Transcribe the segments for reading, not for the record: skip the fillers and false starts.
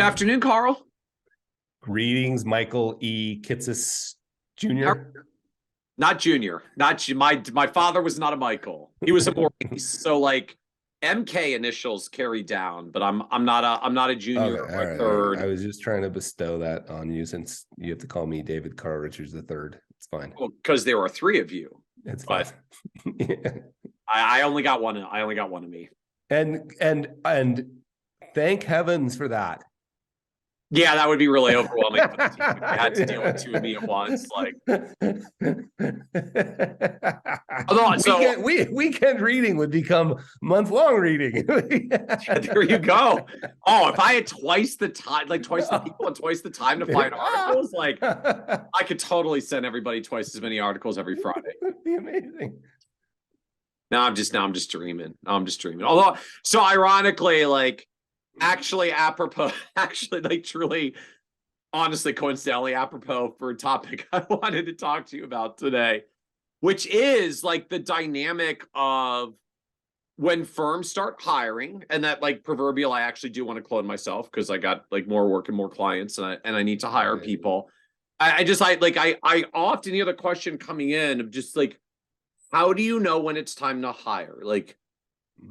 afternoon, Carl. Greetings, Michael E. Kitces Jr. Not Junior. My father was not a Michael. He was a Maurice. So like MK initials carry down, but I'm not a junior Okay, or right, third. I was just trying to bestow that on you since you have to call me David Carl Richards III. It's fine. Well, because there are three of you. It's fine. Yeah. I only got one. I only got one of me. And thank heavens for that. Yeah, that would be really overwhelming. I had to deal with two of me at once. Like, weekend reading would become month-long reading. There you go. Oh, if I had twice the time, like twice the people and twice the time to find articles, like I could totally send everybody twice as many articles every Friday. That'd be amazing. Now I'm just dreaming. Although, so ironically, like, actually, like, truly, honestly, coincidentally, apropos for a topic I wanted to talk to you about today, which is like the dynamic of when firms start hiring, and that, like, proverbial, I actually do want to clone myself because I got like more work and more clients, and I need to hire people. I often hear the question coming in of just like, how do you know when it's time to hire? Like,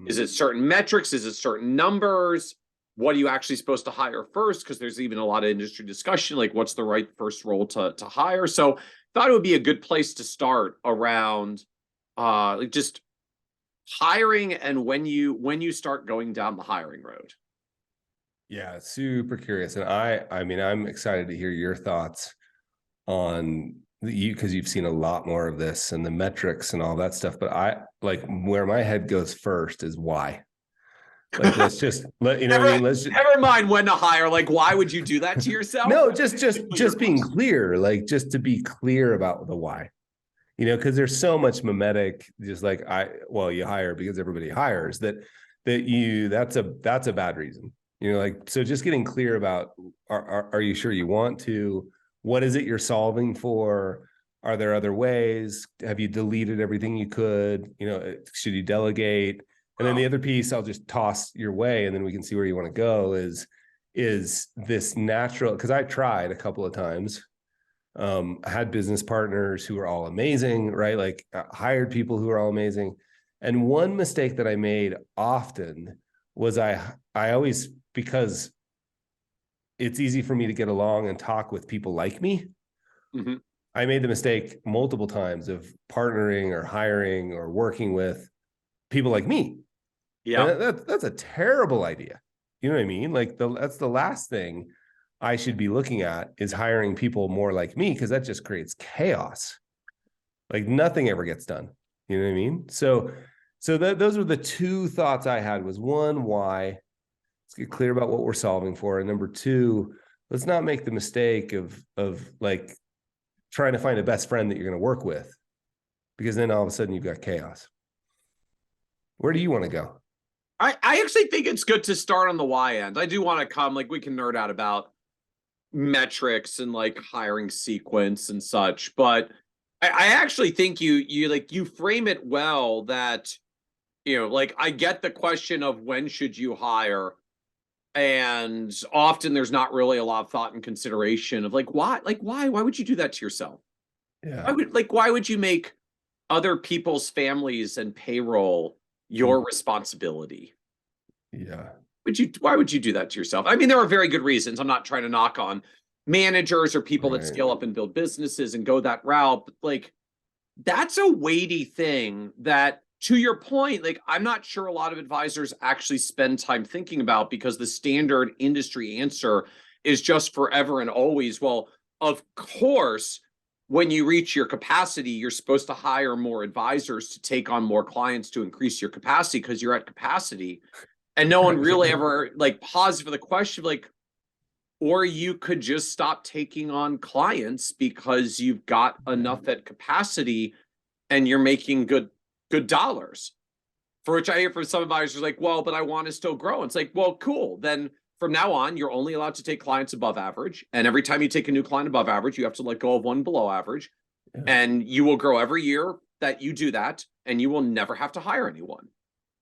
is it certain metrics? Is it certain numbers? What are you actually supposed to hire first? Because there's even a lot of industry discussion, like what's the right first role to hire. So thought it would be a good place to start around like just hiring and when you start going down the hiring road. Yeah, super curious. And I mean, I'm excited to hear your thoughts on because you've seen a lot more of this and the metrics and all that stuff. But I like where my head goes first is why. Like, let's just let you know. Never mind when to hire. Like, why would you do that to yourself? No, just being clear. Like, just to be clear about the why. You know, because there's so much mimetic. Just like you hire because everybody hires. That's a bad reason. You know, like, so just getting clear about are you sure you want to? What is it you're solving for? Are there other ways? Have you deleted everything you could? You know, should you delegate? And then the other piece I'll just toss your way, and then we can see where you want to go is this natural, because I tried a couple of times. I had business partners who are all amazing, right? Like hired people who are all amazing. And one mistake that I made often was I always, because it's easy for me to get along and talk with people like me. Mm-hmm. I made the mistake multiple times of partnering or hiring or working with people like me. Yeah, that's a terrible idea. You know what I mean? Like that's the last thing I should be looking at is hiring people more like me, because that just creates chaos. Like nothing ever gets done. You know what I mean? So those were the two thoughts I had. Was one, why? Let's get clear about what we're solving for. And number two, let's not make the mistake of like trying to find a best friend that you're going to work with, because then all of a sudden you've got chaos. Where do you want to go? I actually think it's good to start on the why end. I do want to come, like, we can nerd out about metrics and like hiring sequence and such, but I actually think you frame it well, that, you know, like, I get the question of when should you hire, and often there's not really a lot of thought and consideration of like, why would you do that to yourself? Yeah. Why would you make other people's families and payroll your responsibility? Yeah. Why would you do that to yourself? I mean, there are very good reasons. I'm not trying to knock on managers or people that scale up and build businesses and go that route, but like, that's a weighty thing that, to your point, like, I'm not sure a lot of advisors actually spend time thinking about, because the standard industry answer is just forever and always, well, of course, when you reach your capacity, you're supposed to hire more advisors to take on more clients to increase your capacity because you're at capacity. And no one really ever like paused for the question, like, or you could just stop taking on clients because you've got enough at capacity and you're making good dollars. For which I hear from some advisors like, well, but I want to still grow. And it's like, well, cool. Then from now on, you're only allowed to take clients above average. And every time you take a new client above average, you have to let go of one below average. Yeah. And you will grow every year that you do that. And you will never have to hire anyone.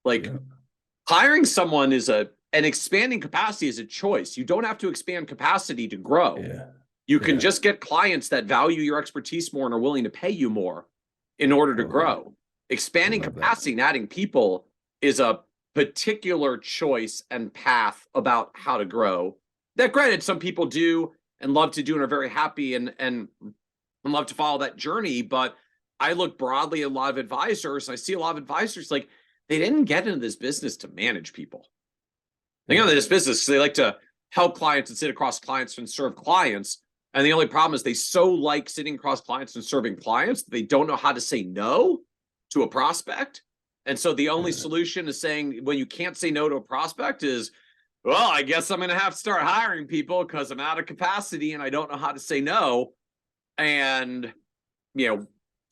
Like, hiring someone is a and expanding capacity is a choice. You don't have to expand capacity to grow. Yeah. You can just get clients that value your expertise more and are willing to pay you more in order to grow. Expanding capacity and adding people is a particular choice and path about how to grow. That, granted, some people do and love to do and are very happy and love to follow that journey. But I look broadly at a lot of advisors. I see a lot of advisors, like, they didn't get into this business to manage people. They got into this business because they like to help clients and sit across clients and serve clients. And the only problem is they so like sitting across clients and serving clients, they don't know how to say no to a prospect. And so the only solution is saying, when you can't say no to a prospect, is, well, I guess I'm going to have to start hiring people because I'm out of capacity and I don't know how to say no. And,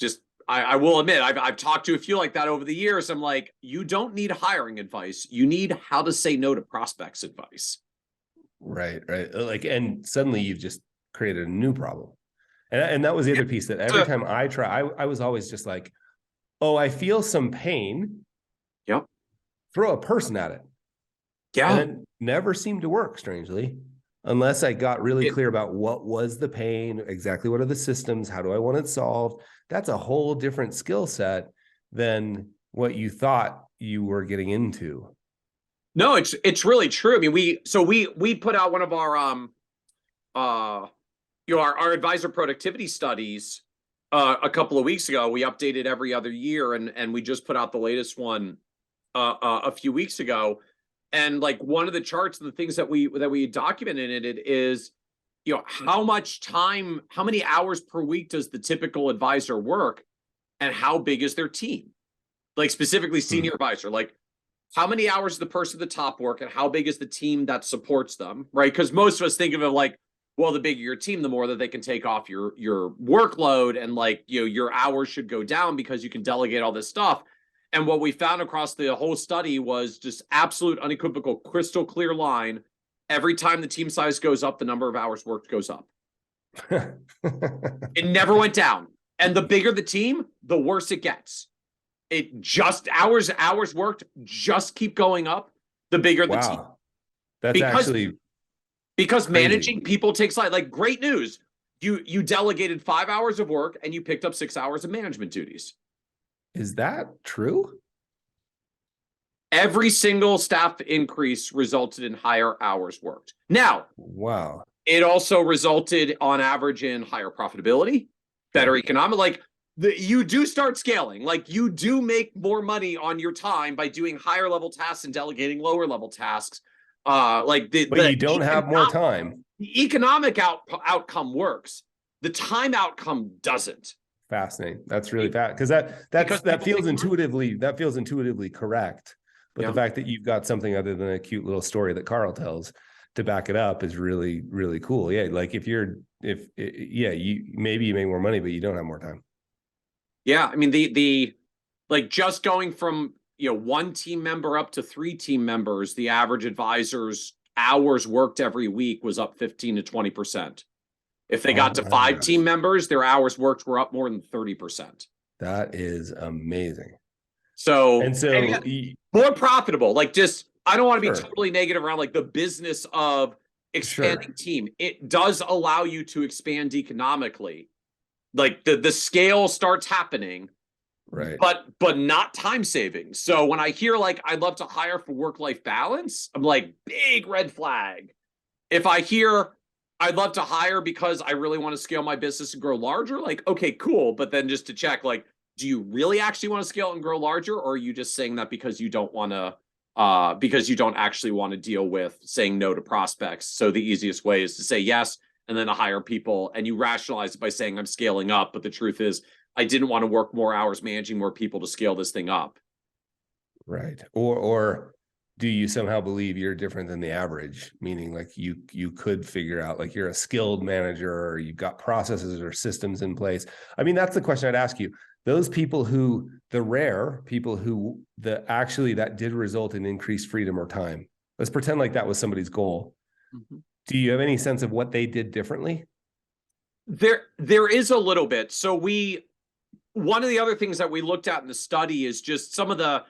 just, I will admit, I've talked to a few like that over the years. I'm like, you don't need hiring advice. You need how to say no to prospects advice. Right. Like, and suddenly you've just created a new problem. And that was the other piece, that every time I try, I was always just like, oh, I feel some pain. Yep. Throw a person at it. Yeah. And it never seemed to work, strangely, unless I got really clear about what was the pain, exactly what are the systems, how do I want it solved. That's a whole different skill set than what you thought you were getting into. No, it's really true. I mean, we put out one of our our advisor productivity studies a couple of weeks ago. We updated every other year, and we just put out the latest one a few weeks ago. And like, one of the charts and the things that we documented in it is, how much time, how many hours per week does the typical advisor work, and how big is their team? Like, specifically senior advisor, like, how many hours does the person at the top work, and how big is the team that supports them, right? Because most of us think of it like, well, the bigger your team, the more that they can take off your workload, and like, your hours should go down because you can delegate all this stuff. And what we found across the whole study was just absolute, unequivocal, crystal clear line. Every time the team size goes up, the number of hours worked goes up. It never went down. And the bigger the team, the worse it gets. It just, hours worked just keep going up, the bigger the team. That's actually because crazy. Managing people takes like, great news. You delegated 5 hours of work and you picked up 6 hours of management duties. Is that true? Every single staff increase resulted in higher hours worked. Now, wow. It also resulted on average in higher profitability, better economic, like, you do start scaling, like, you do make more money on your time by doing higher level tasks and delegating lower level tasks. But you don't have more time. The economic outcome works. The time outcome doesn't. Fascinating. That's really fast, because that feels intuitively correct. But the fact that you've got something other than a cute little story that Carl tells to back it up is really, really cool. Yeah. Like, you maybe you make more money, but you don't have more time. Yeah. I mean, the like, just going from, one team member up to 3 team members, the average advisor's hours worked every week was up 15 to 20%. If they got to 5 team members, their hours worked were up more than 30%. That is amazing. So and more profitable. Like, just, I don't want to be totally negative around like the business of expanding team. It does allow you to expand economically. Like, the scale starts happening, right? But not time saving. So when I hear like, I'd love to hire for work-life balance, I'm like, big red flag. If I hear I'd love to hire because I really want to scale my business and grow larger, like, okay, cool. But then just to check, like, do you really actually want to scale and grow larger? Or are you just saying that because you don't want to, because you don't actually want to deal with saying no to prospects? So the easiest way is to say yes, and then to hire people, and you rationalize it by saying I'm scaling up. But the truth is, I didn't want to work more hours managing more people to scale this thing up. Right. Or do you somehow believe you're different than the average? Meaning, like, you could figure out, like, you're a skilled manager, or you've got processes or systems in place. I mean, that's the question I'd ask you. Those people who, the rare people who that did result in increased freedom or time. Let's pretend like that was somebody's goal. Mm-hmm. Do you have any sense of what they did differently? There is a little bit. So one of the other things that we looked at in the study is just some of the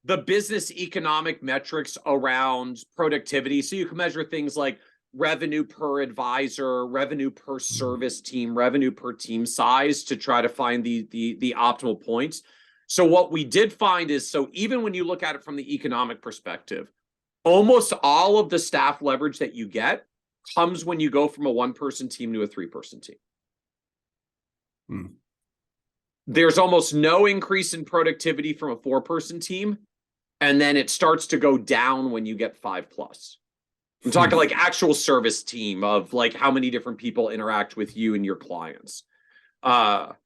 the business economic metrics around productivity. So you can measure things like revenue per advisor, revenue per service team, revenue per team size to try to find the optimal points. So what we did find is, so even when you look at it from the economic perspective, almost all of the staff leverage that you get comes when you go from a 1-person team to a 3-person team. There's almost no increase in productivity from a 4-person team. And then it starts to go down when you get 5+. I'm talking like actual service team of like how many different people interact with you and your clients. The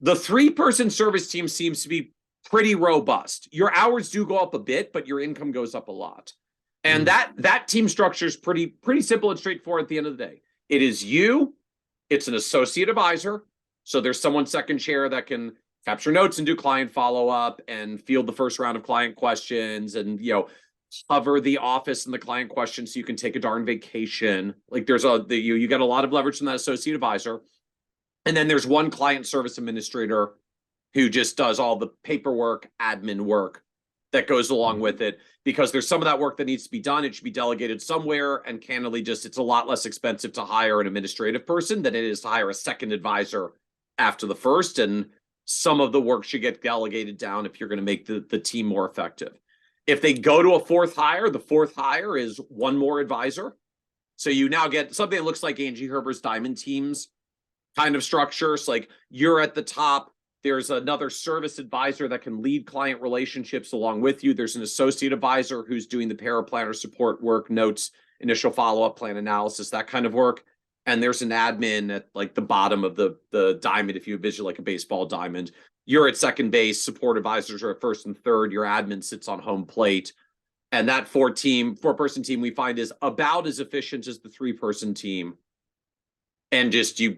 3-person service team seems to be pretty robust. Your hours do go up a bit, but your income goes up a lot. And that team structure is pretty simple and straightforward at the end of the day. It is you, it's an associate advisor. So there's someone second chair that can capture notes and do client follow-up and field the first round of client questions and, cover the office and the client questions so you can take a darn vacation. Like there's you get a lot of leverage from that associate advisor. And then there's one client service administrator who just does all the paperwork, admin work that goes along with it, because there's some of that work that needs to be done. It should be delegated somewhere. And candidly, it's a lot less expensive to hire an administrative person than it is to hire a second advisor after the first. And some of the work should get delegated down if you're going to make the team more effective. If they go to a 4th hire, the 4th hire is one more advisor. So you now get something that looks like Angie Herber's diamond teams kind of structure. It's like you're at the top. There's another service advisor that can lead client relationships along with you. There's an associate advisor who's doing the paraplanner support work, notes, initial follow-up, plan analysis, that kind of work. And there's an admin at like the bottom of the diamond. If you envision like a baseball diamond, you're at second base, support advisors are at first and third, your admin sits on home plate. And that 4-person team we find is about as efficient as the 3-person team. And just you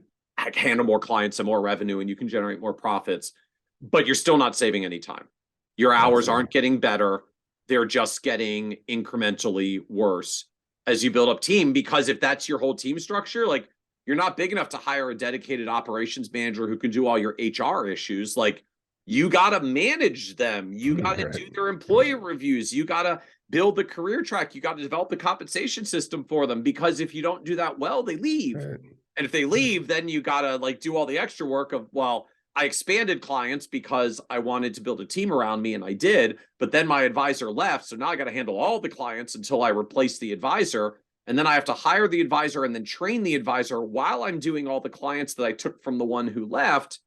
handle more clients and more revenue and you can generate more profits, but you're still not saving any time. Your hours aren't getting better. They're just getting incrementally worse as you build up team, because if that's your whole team structure, like you're not big enough to hire a dedicated operations manager who can do all your HR issues. Like you got to manage them. You got to do their employee reviews. You got to build the career track. You got to develop the compensation system for them, because if you don't do that well, they leave. And if they leave, then you got to like do all the extra work of, well, I expanded clients because I wanted to build a team around me, and I did, but then my advisor left. So now I got to handle all the clients until I replace the advisor. And then I have to hire the advisor and then train the advisor while I'm doing all the clients that I took from the one who left.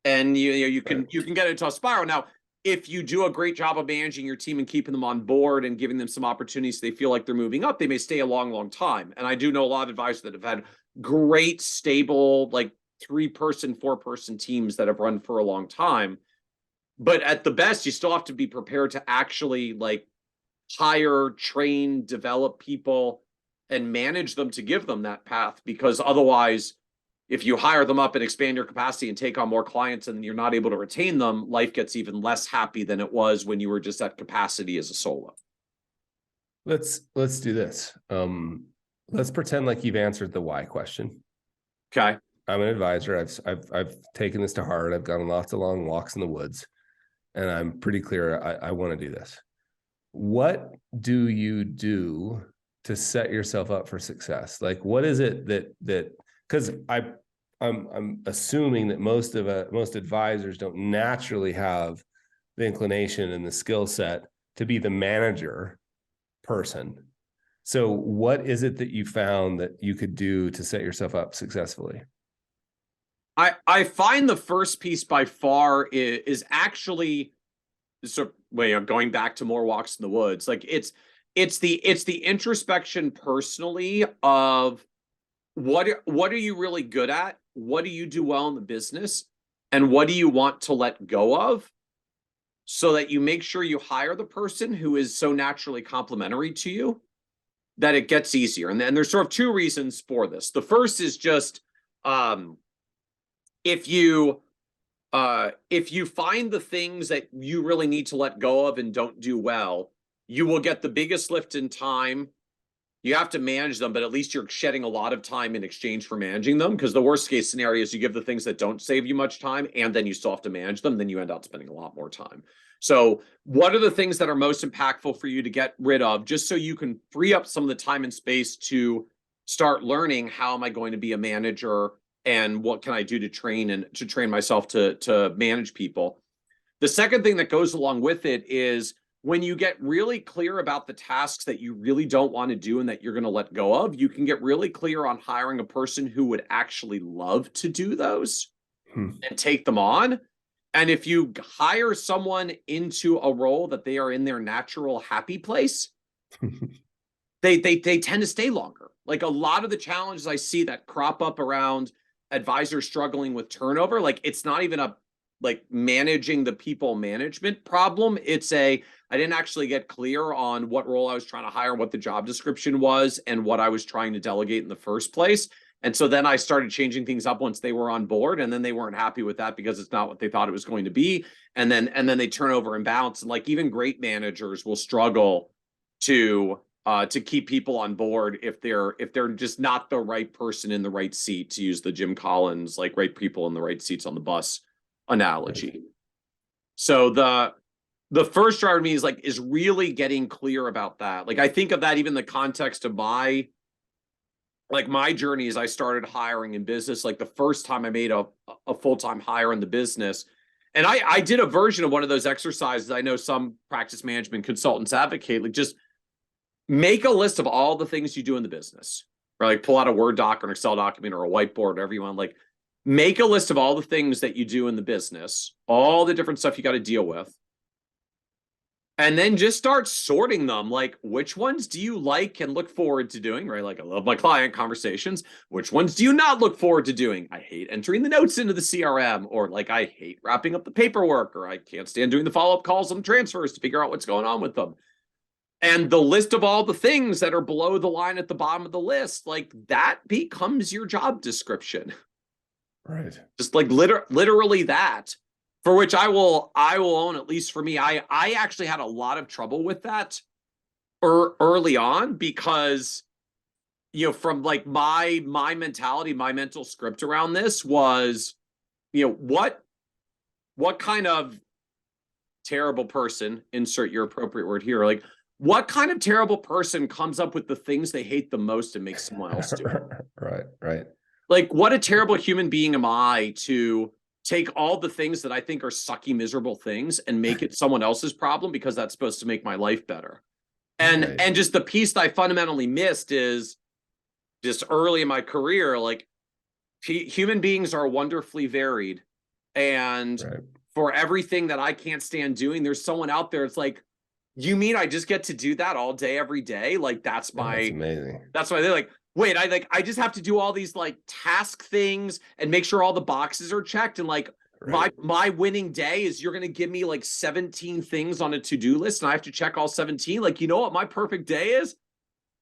And you can get into a spiral. Now, if you do a great job of managing your team and keeping them on board and giving them some opportunities, they feel like they're moving up, they may stay a long, long time. And I do know a lot of advisors that have had great, stable, like 3-person, 4-person teams that have run for a long time. But at the best, you still have to be prepared to actually like hire, train, develop people and manage them to give them that path, because otherwise, if you hire them up and expand your capacity and take on more clients and you're not able to retain them, life gets even less happy than it was when you were just at capacity as a solo. Let's do this. Let's pretend like you've answered the why question. Okay. I'm an advisor. I've taken this to heart. I've gone on lots of long walks in the woods, and I'm pretty clear I want to do this. What do you do to set yourself up for success? Like, what is it that because I'm assuming that most advisors don't naturally have the inclination and the skill set to be the manager person. So what is it that you found that you could do to set yourself up successfully? I find the first piece by far is actually, so going back to more walks in the woods. Like it's the introspection personally of what are you really good at? What do you do well in the business? And what do you want to let go of, so that you make sure you hire the person who is so naturally complementary to you that it gets easier. And then there's sort of 2 reasons for this. The first is just if you find the things that you really need to let go of and don't do well, you will get the biggest lift in time. you have to manage them, but at least you're shedding a lot of time in exchange for managing them. Because the worst case scenario is you give the things that don't save you much time, and then you still have to manage them. Then you end up spending a lot more time. So what are the things that are most impactful for you to get rid of, just so you can free up some of the time and space to start learning, how am I going to be a manager, and what can I do to train myself to manage people? The second thing that goes along with it is, when you get really clear about the tasks that you really don't want to do and that you're going to let go of, you can get really clear on hiring a person who would actually love to do those and take them on. And if you hire someone into a role that they are in their natural happy place, they tend to stay longer. Like, a lot of the challenges I see that crop up around advisors struggling with turnover, like, it's not even a like managing the people management problem. It's I didn't actually get clear on what role I was trying to hire, what the job description was, and what I was trying to delegate in the first place. And so then I started changing things up once they were on board, and then they weren't happy with that because it's not what they thought it was going to be. And then they turn over and bounce. And like, even great managers will struggle to keep people on board if they're just not the right person in the right seat, to use the Jim Collins, like, right people in the right seats on the bus analogy. Right. So the first driver to me is really getting clear about that. Like, I think of that even in the context of my journey as I started hiring in business. Like, the first time I made a full-time hire in the business, and I did a version of one of those exercises I know some practice management consultants advocate, like, just make a list of all the things you do in the business, or like pull out a Word doc or an Excel document or a whiteboard, whatever you want. Like, make a list of all the things that you do in the business, all the different stuff you got to deal with. And then just start sorting them. Like, which ones do you like and look forward to doing, right? Like, I love my client conversations. Which ones do you not look forward to doing? I hate entering the notes into the CRM, or like, I hate wrapping up the paperwork, or I can't stand doing the follow-up calls on transfers to figure out what's going on with them. And the list of all the things that are below the line at the bottom of the list, like, that becomes your job description. Right. Just like literally that, for which I will own, at least for me, I actually had a lot of trouble with that early on, because, from like my mentality, my mental script around this was, what kind of terrible person, insert your appropriate word here, like, what kind of terrible person comes up with the things they hate the most and makes someone else do it? Right. Like, what a terrible human being am I to take all the things that I think are sucky, miserable things and make it someone else's problem because that's supposed to make my life better. And just the piece that I fundamentally missed is, just early in my career, like, human beings are wonderfully varied. And for everything that I can't stand doing, there's someone out there. It's like, you mean I just get to do that all day, every day? Like, that's amazing. That's why they're like, wait, I just have to do all these like task things and make sure all the boxes are checked. And like, my winning day is you're going to give me like 17 things on a to-do list, and I have to check all 17. Like, you know what my perfect day is?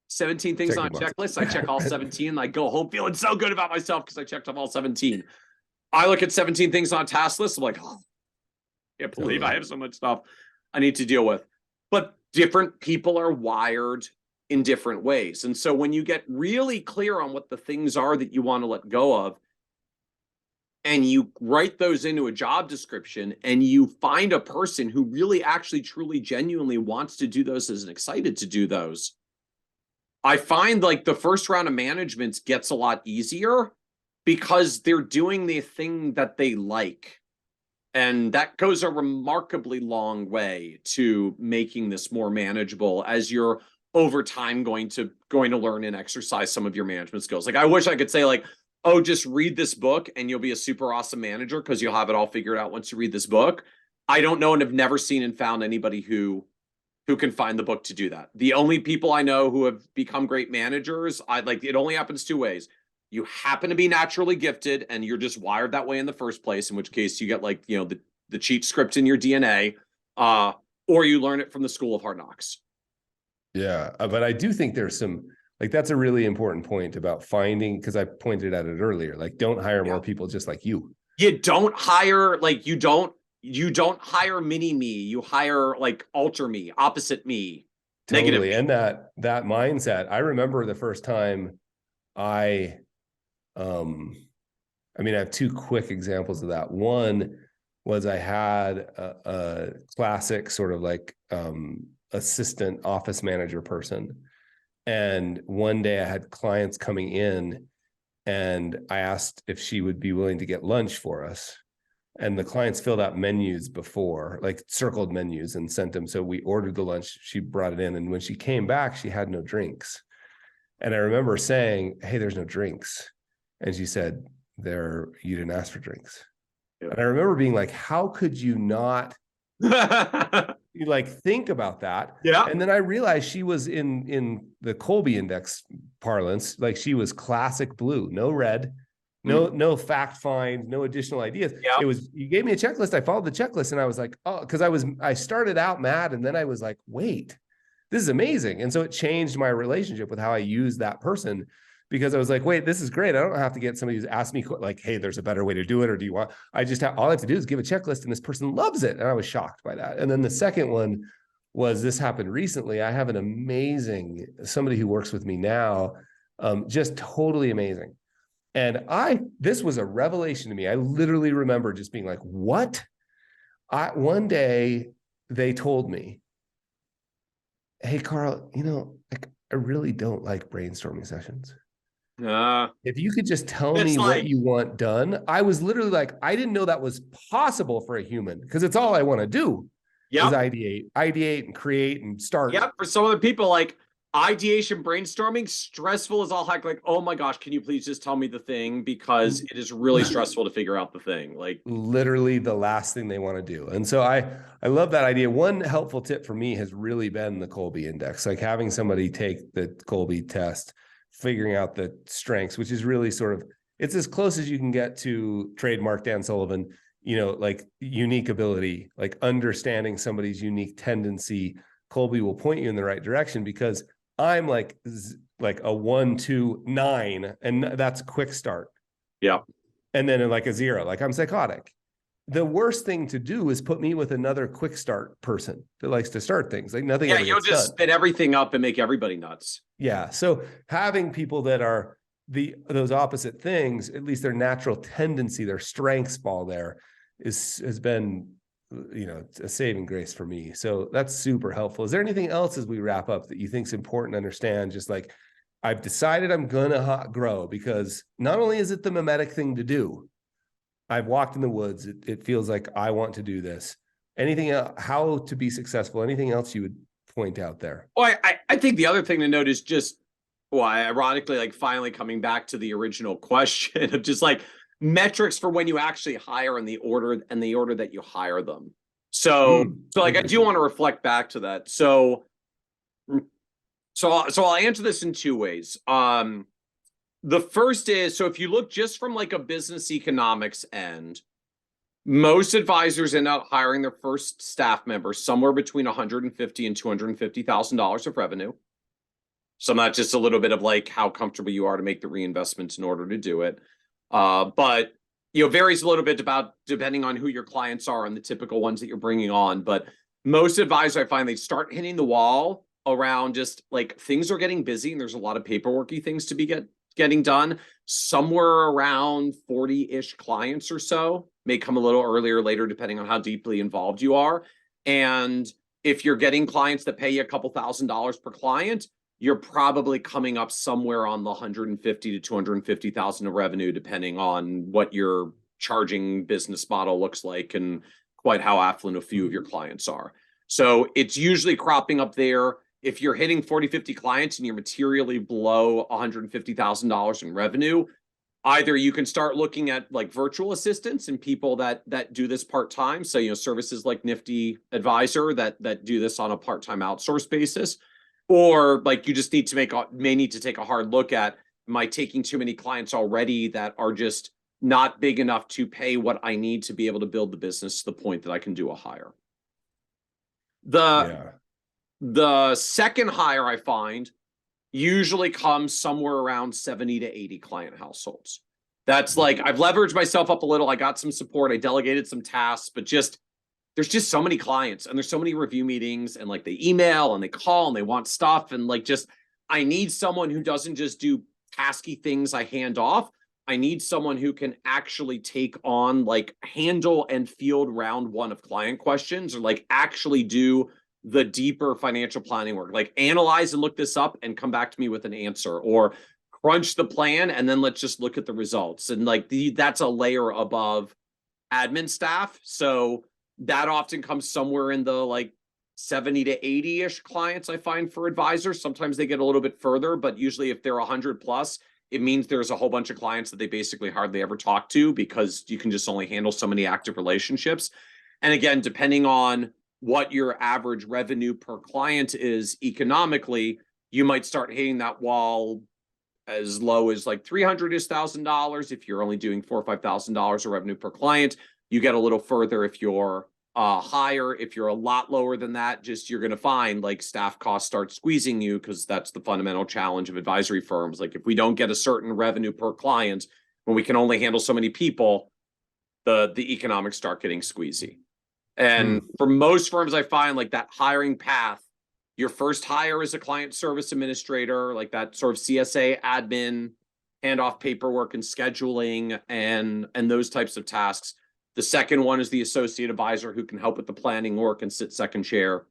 17 things on a checklist. I check all 17 and I go home feeling so good about myself because I checked off all 17. I look at 17 things on a task list. I'm like, oh, I can't believe I have so much stuff I need to deal with. But different people are wired in different ways. And so when you get really clear on what the things are that you want to let go of, and you write those into a job description, and you find a person who really actually truly genuinely wants to do those and is excited to do those, I find like the first round of management gets a lot easier because they're doing the thing that they like. And that goes a remarkably long way to making this more manageable as you're over time going to learn and exercise some of your management skills. Like, I wish I could say like, oh, just read this book and you'll be a super awesome manager because you'll have it all figured out once you read this book. I don't know and have never seen and found anybody who can find the book to do that. The only people I know who have become great managers, it only happens two ways. You happen to be naturally gifted and you're just wired that way in the first place, in which case you get like, the cheat script in your DNA, or you learn it from the school of hard knocks. Yeah. But I do think there's some, like, that's a really important point about finding, because I pointed at it earlier, like, don't hire more people just like you. You don't hire, like, you don't hire mini me. You hire like alter me, opposite me. Totally. And that mindset, I remember the first time I have two quick examples of that. One was I had a classic sort of like assistant office manager person. And one day I had clients coming in and I asked if she would be willing to get lunch for us. And the clients filled out menus before, like circled menus, and sent them. So we ordered the lunch, she brought it in. And when she came back, she had no drinks. And I remember saying, hey, there's no drinks. And she said, you didn't ask for drinks. Yep. And I remember being like, how could you not think about that? Yeah. And then I realized she was in the Colby Index parlance, like she was classic blue, no red, no fact find, no additional ideas. Yep. It was, you gave me a checklist. I followed the checklist and I was like, oh, because I started out mad and then I was like, wait, this is amazing. And so it changed my relationship with how I use that person, because I was like, wait, this is great. I don't have to get somebody who's asked me like, hey, there's a better way to do it. Or do you want, all I have to do is give a checklist and this person loves it. And I was shocked by that. And then the second one was, this happened recently. I have an amazing, somebody who works with me now, just totally amazing. And this was a revelation to me. I literally remember just being like, what? One day they told me, hey, Carl, I really don't like brainstorming sessions. If you could just tell me what you want done. I was literally like, I didn't know that was possible for a human, because it's all I want to do is ideate and create and start. Yeah. For some other people, like ideation, brainstorming, stressful as all heck. Like, oh my gosh, can you please just tell me the thing? Because it is really stressful to figure out the thing. Like literally the last thing they want to do. And so I love that idea. One helpful tip for me has really been the Colby Index, like having somebody take the Colby test, figuring out the strengths, which is really sort of, it's as close as you can get to trademark Dan Sullivan, like unique ability, like understanding somebody's unique tendency. Colby will point you in the right direction, because I'm like a 1, 2, 9, and that's a quick start. Yeah. And then like a 0, like I'm psychotic. The worst thing to do is put me with another quick start person that likes to start things. Like nothing. Yeah, you'll just spin everything up and make everybody nuts. Yeah. So having people that are those opposite things, at least their natural tendency, their strengths fall there, has been, a saving grace for me. So that's super helpful. Is there anything else as we wrap up that you think is important to understand? Just like, I've decided I'm going to grow, because not only is it the mimetic thing to do, I've walked in the woods. It feels like I want to do this. Anything else, how to be successful? Anything else you would point out there? Well, I think the other thing to note is just, ironically, like finally coming back to the original question of just like metrics for when you actually hire and the order that you hire them. So like, I do want to reflect back to that. So I'll answer this in two ways. The first is, so if you look just from like a business economics end, most advisors end up hiring their first staff member somewhere between $150,000 and $250,000 of revenue. So not just a little bit of like how comfortable you are to make the reinvestments in order to do it. But varies a little bit depending on who your clients are and the typical ones that you're bringing on. But most advisors, I find, they start hitting the wall around just like things are getting busy and there's a lot of paperworky things to be getting done. Somewhere around 40-ish clients or so, may come a little earlier or later, depending on how deeply involved you are. And if you're getting clients that pay you a couple $1,000s per client, you're probably coming up somewhere on the 150 to 250,000 of revenue, depending on what your charging business model looks like and quite how affluent a few of your clients are. So it's usually cropping up there. If you're hitting 40, 50 clients and you're materially below $150,000 in revenue, either you can start looking at like virtual assistants and people that do this part-time. So, services like Nifty Advisor that do this on a part-time outsource basis. Or like you just may need to take a hard look at, am I taking too many clients already that are just not big enough to pay what I need to be able to build the business to the point that I can do a hire? The second hire, I find, usually comes somewhere around 70 to 80 client households. That's like, I've leveraged myself up a little. I got some support. I delegated some tasks, but just there's just so many clients and there's so many review meetings and like they email and they call and they want stuff. And like, just, I need someone who doesn't just do tasky things I hand off. I need someone who can actually take on, like, handle and field round one of client questions, or like actually do the deeper financial planning work, like analyze and look this up and come back to me with an answer, or crunch the plan and then let's just look at the results. And like that's a layer above admin staff. So that often comes somewhere in the like 70 to 80-ish clients I find for advisors. Sometimes they get a little bit further, but usually if they're 100 plus, it means there's a whole bunch of clients that they basically hardly ever talk to, because you can just only handle so many active relationships. And again, depending on what your average revenue per client is economically, you might start hitting that wall as low as like $300,000 if you're only doing $4,000 or $5,000 of revenue per client. You get a little further if you're higher. If you're a lot lower than that, just you're going to find like staff costs start squeezing you, because that's the fundamental challenge of advisory firms. Like if we don't get a certain revenue per client, when we can only handle so many people, the economics start getting squeezy. And for most firms, I find like that hiring path, your first hire is a client service administrator, like that sort of CSA admin, handoff paperwork and scheduling and those types of tasks. The second one is the associate advisor who can help with the planning work and sit second chair.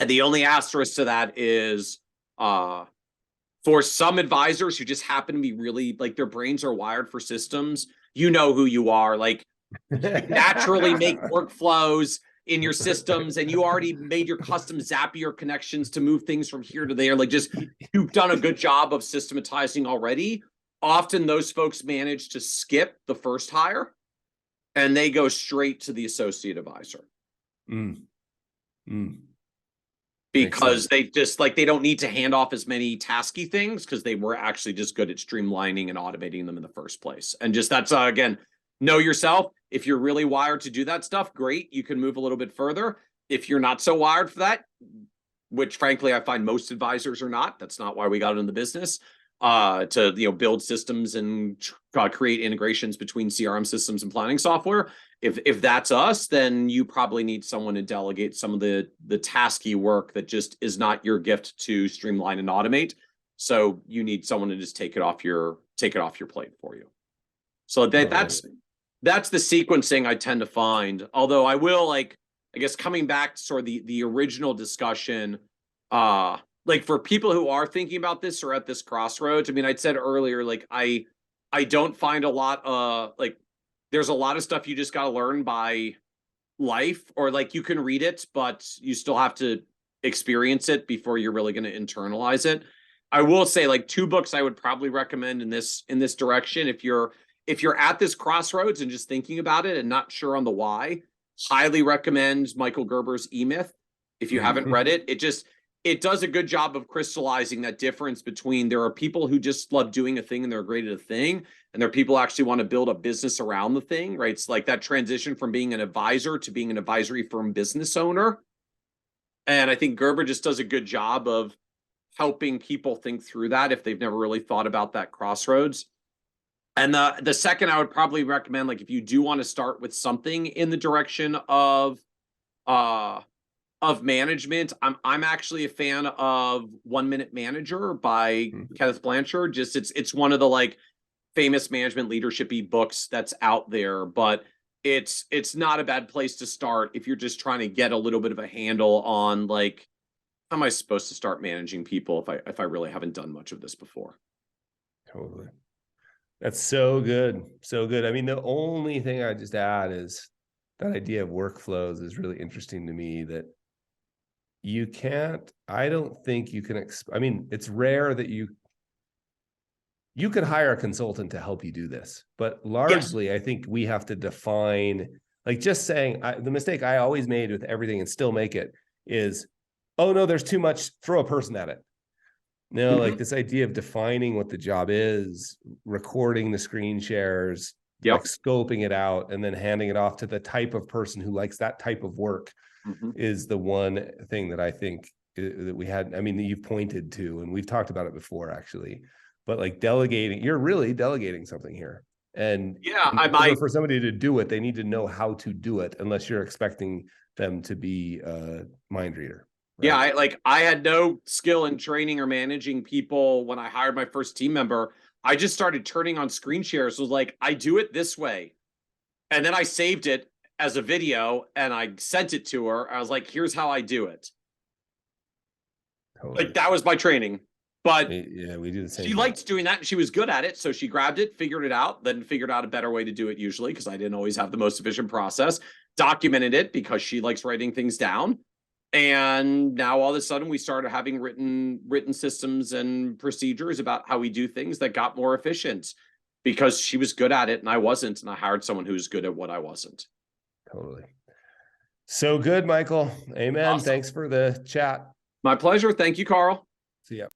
And the only asterisk to that is for some advisors who just happen to be really like their brains are wired for systems, you know who you are, like you naturally make workflows in your systems and you already made your custom Zapier connections to move things from here to there. Like just you've done a good job of systematizing already. Often those folks manage to skip the first hire and they go straight to the associate advisor. Because they just like, they don't need to hand off as many tasky things because they were actually just good at streamlining and automating them in the first place. And just that's again, know yourself. If you're really wired to do that stuff, great. You can move a little bit further. If you're not so wired for that, which frankly, I find most advisors are not, that's not why we got in the business, to, build systems and create integrations between CRM systems and planning software. If that's us, then you probably need someone to delegate some of the tasky work that just is not your gift to streamline and automate. So you need someone to just take it off your plate for you. So that's the sequencing I tend to find. Although I will, I guess coming back to sort of the original discussion, like for people who are thinking about this or at this crossroads, I mean, I'd said earlier, like I don't find a lot there's a lot of stuff you just got to learn by life, or like you can read it, but you still have to experience it before you're really going to internalize it. I will say like 2 books I would probably recommend in this direction. If you're at this crossroads and just thinking about it and not sure on the why, highly recommend Michael Gerber's E-Myth. If you haven't read it, it does a good job of crystallizing that difference between there are people who just love doing a thing and they're great at a thing, and there are people who actually want to build a business around the thing, right? It's like that transition from being an advisor to being an advisory firm business owner. And I think Gerber just does a good job of helping people think through that if they've never really thought about that crossroads. And the second I would probably recommend, like if you do want to start with something in the direction of management, I'm actually a fan of 1 Minute Manager by Kenneth Blanchard. Just it's one of the like famous management leadership-y books that's out there, but it's not a bad place to start if you're just trying to get a little bit of a handle on like, how am I supposed to start managing people if I really haven't done much of this before? Totally. That's so good. So good. I mean, the only thing I just add is that idea of workflows is really interesting to me, that I don't think you can, I mean, it's rare that you could hire a consultant to help you do this, but largely yes. I think we have to define, like just saying, the mistake I always made with everything and still make it is, oh no, there's too much, throw a person at it. No, like this idea of defining what the job is, recording the screen shares, like scoping it out, and then handing it off to the type of person who likes that type of work is the one thing that I think that we had. I mean, that you've pointed to, and we've talked about it before actually, but like delegating, you're really delegating something here. And Yeah, in order for somebody to do it, they need to know how to do it, unless you're expecting them to be a mind reader. Right? Yeah, I had no skill in training or managing people when I hired my first team member. I just started turning on screen shares. Was like, I do it this way. And then I saved it as a video and I sent it to her. I was like, here's how I do it. Totally. Like, that was my training. But yeah, we do the same. She liked doing that and she was good at it. So she grabbed it, figured it out, then figured out a better way to do it usually, because I didn't always have the most efficient process, documented it because she likes writing things down. And now all of a sudden we started having written systems and procedures about how we do things that got more efficient because she was good at it and I wasn't. And I hired someone who's good at what I wasn't. Totally. So good, Michael. Amen. Awesome. Thanks for the chat. My pleasure. Thank you, Carl. See ya.